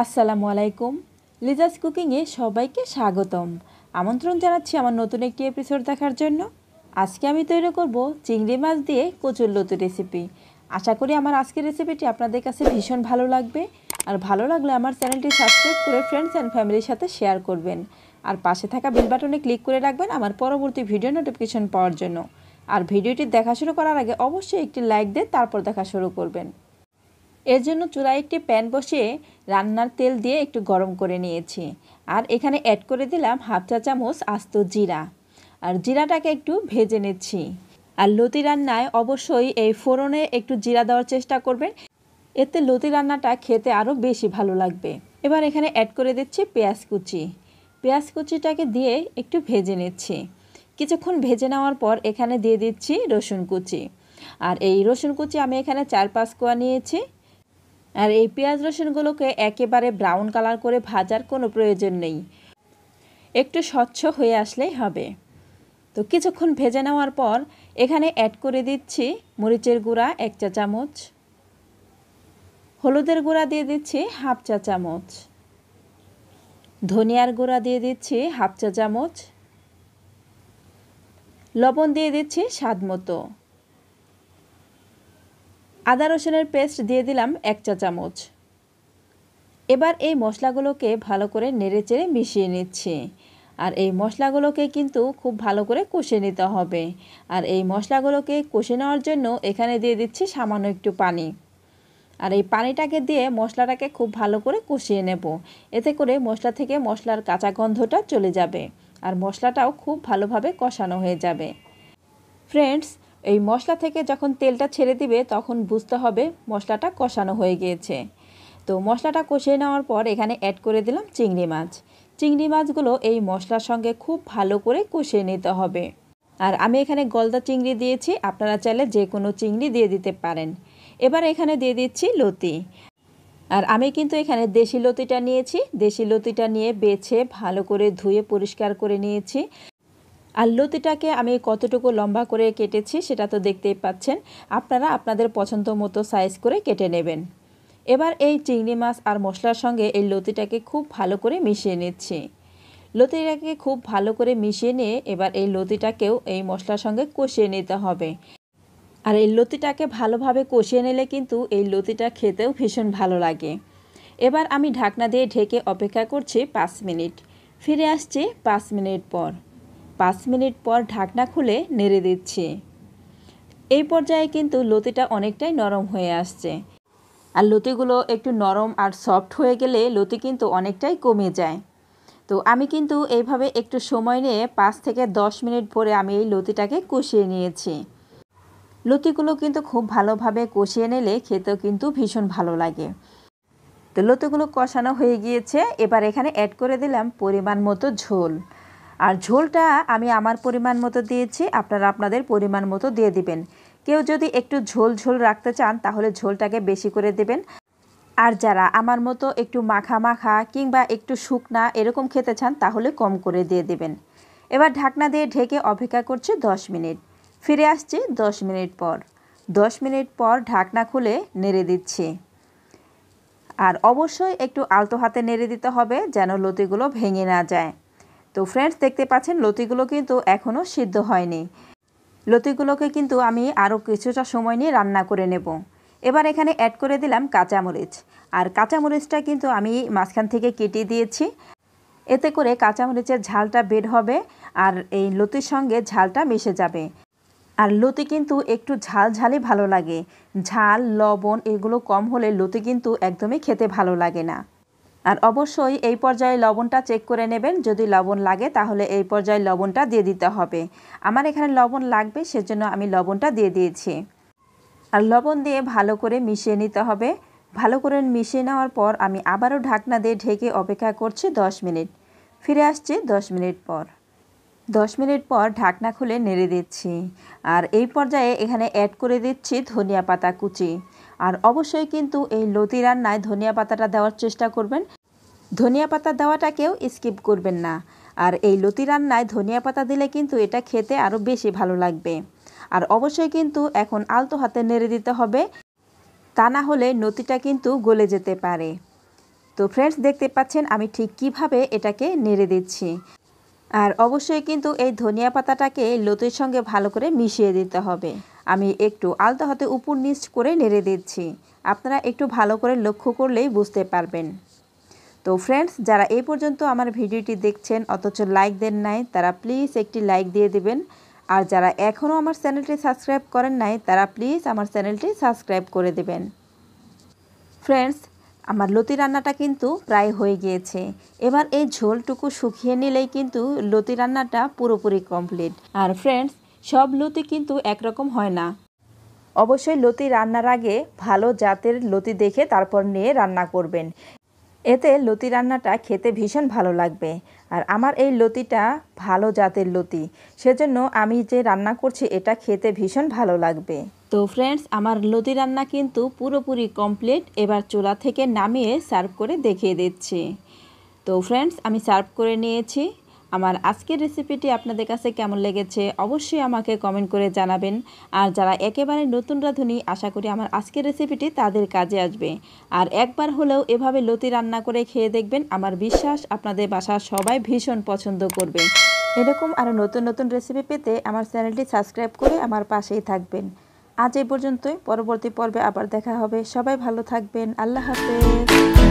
আসসালামু আলাইকুম। লিজাস কুকিংয়ে সবাইকে স্বাগতম। আমন্ত্রণ জানাচ্ছি আমার নতুন একটি এপিসোড দেখার জন্য। আজকে আমি তৈরি করব চিংড়ি মাছ দিয়ে কচুর লতি রেসিপি। আশা করি আমার আজকের রেসিপিটি আপনাদের কাছে ভীষণ ভালো লাগবে। আর ভালো লাগলে আমার চ্যানেলটি সাবস্ক্রাইব করে ফ্রেন্ডস অ্যান্ড ফ্যামিলির সাথে শেয়ার করবেন। আর পাশে থাকা বেল বাটনে ক্লিক করে রাখবেন আমার পরবর্তী ভিডিও নোটিফিকেশন পাওয়ার জন্য। আর ভিডিওটি দেখা শুরু করার আগে অবশ্যই একটি লাইক দিয়ে তারপর দেখা শুরু করবেন। এর জন্য চুলায় একটি প্যান বসিয়ে রান্নার তেল দিয়ে একটু গরম করে নিয়েছি। আর এখানে অ্যাড করে দিলাম হাফ চা চামচ আস্ত জিরা। আর জিরাটাকে একটু ভেজে নিচ্ছি। আর লতি রান্নায় অবশ্যই এই ফোড়নে একটু জিরা দেওয়ার চেষ্টা করবেন, এতে লতি রান্নাটা খেতে আরও বেশি ভালো লাগবে। এবার এখানে অ্যাড করে দিচ্ছি পেঁয়াজ কুচি। পেঁয়াজ কুচিটাকে দিয়ে একটু ভেজে নিচ্ছি। কিছুক্ষণ ভেজে নেওয়ার পর এখানে দিয়ে দিচ্ছি রসুন কুচি। আর এই রসুন কুচি আমি এখানে 4-5 কোয়া নিয়েছি। আর এই পেঁয়াজ রসুনগুলোকে একেবারে ব্রাউন কালার করে ভাজার কোনো প্রয়োজন নেই, একটু স্বচ্ছ হয়ে আসলেই হবে। তো কিছুক্ষণ ভেজে নেওয়ার পর এখানে অ্যাড করে দিচ্ছি মরিচের গুঁড়া 1 চা চামচ, হলুদের গুঁড়া দিয়ে দিচ্ছি হাফ চা চামচ, ধনিয়ার গুঁড়া দিয়ে দিচ্ছি হাফ চা চামচ, লবণ দিয়ে দিচ্ছি স্বাদ মতো, আদা রসুনের পেস্ট দিয়ে দিলাম 1 চা চামচ। এবার এই মশলাগুলোকে ভালো করে নেড়েচেড়ে মিশিয়ে নিচ্ছি। আর এই মশলাগুলোকে কিন্তু খুব ভালো করে কষে নিতে হবে। আর এই মশলাগুলোকে কষে নেওয়ার জন্য এখানে দিয়ে দিচ্ছি সামান্য একটু পানি। আর এই পানিটাকে দিয়ে মশলাটাকে খুব ভালো করে কষিয়ে নেব, এতে করে মশলা থেকে মশলার কাঁচা গন্ধটা চলে যাবে আর মশলাটাও খুব ভালোভাবে কষানো হয়ে যাবে। ফ্রেন্ডস, এই মশলা থেকে যখন তেলটা ছেড়ে দিবে তখন বুঝতে হবে মশলাটা কষানো হয়ে গিয়েছে। তো মশলাটা কষিয়ে নেওয়ার পর এখানে অ্যাড করে দিলাম চিংড়ি মাছ। চিংড়ি মাছগুলো এই মশলার সঙ্গে খুব ভালো করে কষিয়ে নিতে হবে। আর আমি এখানে গলদা চিংড়ি দিয়েছি, আপনারা চাইলে যে কোনো চিংড়ি দিয়ে দিতে পারেন। এবার এখানে দিয়ে দিচ্ছি লতি। আর আমি কিন্তু এখানে দেশি লতিটা নিয়েছি। দেশি লতিটা নিয়ে বেছে ভালো করে ধুয়ে পরিষ্কার করে নিয়েছি। আর লতিটাকে আমি কতটুকু লম্বা করে কেটেছি সেটা তো দেখতেই পাচ্ছেন। আপনারা আপনাদের পছন্দ মতো সাইজ করে কেটে নেবেন। এবার এই চিংড়ি মাছ আর মশলার সঙ্গে এই লতিটাকে খুব ভালো করে মিশিয়ে নিচ্ছি। লতিটাকে খুব ভালো করে মিশিয়ে নিয়ে এবার এই লতিটাকেও এই মশলার সঙ্গে কষিয়ে নিতে হবে। আর এই লতিটাকে ভালোভাবে কষিয়ে নিলে কিন্তু এই লতিটা খেতেও ভীষণ ভালো লাগে। এবার আমি ঢাকনা দিয়ে ঢেকে অপেক্ষা করছি 5 মিনিট। ফিরে আসছি 5 মিনিট পর। 5 মিনিট পর ঢাকনা খুলে নেড়ে দিচ্ছি। এই পর্যায়ে কিন্তু লতিটা অনেকটাই নরম হয়ে আসছে। আর লতিগুলো একটু নরম আর সফট হয়ে গেলে লতি কিন্তু অনেকটাই কমে যায়। তো আমি কিন্তু এইভাবে একটু সময় নিয়ে 5 থেকে 10 মিনিট পরে আমি এই লতিটাকে কষিয়ে নিয়েছি। লতিগুলো কিন্তু খুব ভালোভাবে কষিয়ে নিলে খেতেও কিন্তু ভীষণ ভালো লাগে। তো লতিগুলো কষানো হয়ে গিয়েছে। এবার এখানে অ্যাড করে দিলাম পরিমাণ মতো ঝোল। আর ঝোলটা আমি আমার পরিমাণ মতো দিয়েছি, আপনারা আপনাদের পরিমাণ মতো দিয়ে দিবেন। কেউ যদি একটু ঝোল ঝোল রাখতে চান তাহলে ঝোলটাকে বেশি করে দেবেন। আর যারা আমার মতো একটু মাখা মাখা কিংবা একটু শুকনা এরকম খেতে চান তাহলে কম করে দিয়ে দেবেন। এবার ঢাকনা দিয়ে ঢেকে অপেক্ষা করছি 10 মিনিট। ফিরে আসছি 10 মিনিট পর। 10 মিনিট পর ঢাকনা খুলে নেড়ে দিচ্ছি। আর অবশ্যই একটু আলতো হাতে নেড়ে দিতে হবে যেন লতিগুলো ভেঙে না যায়। তো ফ্রেন্ডস, দেখতে পাচ্ছেন লতিগুলো কিন্তু এখনও সিদ্ধ হয়নি। লতিগুলোকে কিন্তু আমি আরও কিছুটা সময় নিয়ে রান্না করে নেব। এবার এখানে অ্যাড করে দিলাম কাঁচামরিচ। আর কাঁচামরিচটা কিন্তু আমি মাঝখান থেকে কেটে দিয়েছি, এতে করে কাঁচামরিচের ঝালটা বের হবে আর এই লতির সঙ্গে ঝালটা মিশে যাবে। আর লতি কিন্তু একটু ঝাল ঝালই ভালো লাগে। ঝাল লবণ এগুলো কম হলে লতি কিন্তু একদমই খেতে ভালো লাগে না। আর অবশ্যই এই পর্যায়ে লবণটা চেক করে নেবেন, যদি লবণ লাগে তাহলে এই পর্যায়ে লবণটা দিয়ে দিতে হবে। আমার এখানে লবণ লাগবে সেজন্য আমি লবণটা দিয়ে দিয়েছি। আর লবণ দিয়ে ভালো করে মিশিয়ে নিতে হবে। ভালো করে মিশিয়ে নেওয়ার পর আমি আবারও ঢাকনা দিয়ে ঢেকে অপেক্ষা করছি 10 মিনিট। ফিরে আসছি 10 মিনিট পর। 10 মিনিট পর ঢাকনা খুলে নেড়ে দিচ্ছি। আর এই পর্যায়ে এখানে অ্যাড করে দিচ্ছি ধনিয়া পাতা কুচি। আর অবশ্যই কিন্তু এই লতি রান্নায় ধনিয়া পাতাটা দেওয়ার চেষ্টা করবেন। ধনিয়া পাতা দেওয়াটাকেও স্কিপ করবেন না। আর এই লতি রান্নায় ধনিয়া পাতা দিলে কিন্তু এটা খেতে আরও বেশি ভালো লাগবে। আর অবশ্যই কিন্তু এখন আলতো হাতে নেড়ে দিতে হবে, তা না হলে লতিটা কিন্তু গলে যেতে পারে। তো ফ্রেন্ডস দেখতে পাচ্ছেন আমি ঠিক কিভাবে এটাকে নেড়ে দিচ্ছি। আর অবশ্যই কিন্তু এই ধনিয়া পাতাটাকে লতির সঙ্গে ভালো করে মিশিয়ে দিতে হবে। আমি একটু আলতো হাতে উপর নিচ করে নেড়ে দিচ্ছি, আপনারা একটু ভালো করে লক্ষ্য করলেই বুঝতে পারবেন। তো ফ্রেন্ডস যারা এই পর্যন্ত আমার ভিডিওটি দেখছেন অথচ লাইক দেন নাই, তারা প্লিজ একটি লাইক দিয়ে দিবেন। আর যারা এখনও আমার চ্যানেলটি সাবস্ক্রাইব করেন নাই, তারা প্লিজ আমার চ্যানেলটি সাবস্ক্রাইব করে দেবেন। ফ্রেন্ডস আমার লতি রান্নাটা কিন্তু প্রায় হয়ে গিয়েছে। এবার এই ঝোলটুকু শুকিয়ে নিলেই কিন্তু লতি রান্নাটা পুরোপুরি কমপ্লিট। আর ফ্রেন্ডস সব লতি কিন্তু একরকম হয় না, অবশ্যই লতি রান্নার আগে ভালো জাতের লতি দেখে তারপর নিয়ে রান্না করবেন, এতে লতি রান্নাটা খেতে ভীষণ ভালো লাগবে। আর আমার এই লতিটা ভালো জাতের লতি, সেজন্য আমি যে রান্না করছি এটা খেতে ভীষণ ভালো লাগবে। তো ফ্রেন্ডস আমার লতি রান্না কিন্তু পুরোপুরি কমপ্লিট। এবার চুলা থেকে নামিয়ে সার্ভ করে দেখিয়ে দিচ্ছি। তো ফ্রেন্ডস আমি সার্ভ করে নিয়েছি। আমার আজকের রেসিপিটি আপনাদের কাছে কেমন লেগেছে অবশ্যই আমাকে কমেন্ট করে জানাবেন। আর যারা একেবারে নতুন রাঁধুনি, আশা করি আমার আজকের রেসিপিটি তাদের কাজে আসবে। আর একবার হলেও এভাবে লতি রান্না করে খেয়ে দেখবেন, আমার বিশ্বাস আপনাদের বাসার সবাই ভীষণ পছন্দ করবে। এরকম আরও নতুন নতুন রেসিপি পেতে আমার চ্যানেলটি সাবস্ক্রাইব করে আমার পাশেই থাকবেন। আজ এই পর্যন্তই, পরবর্তী পর্বে আবার দেখা হবে। সবাই ভালো থাকবেন। আল্লাহ হাফেজ।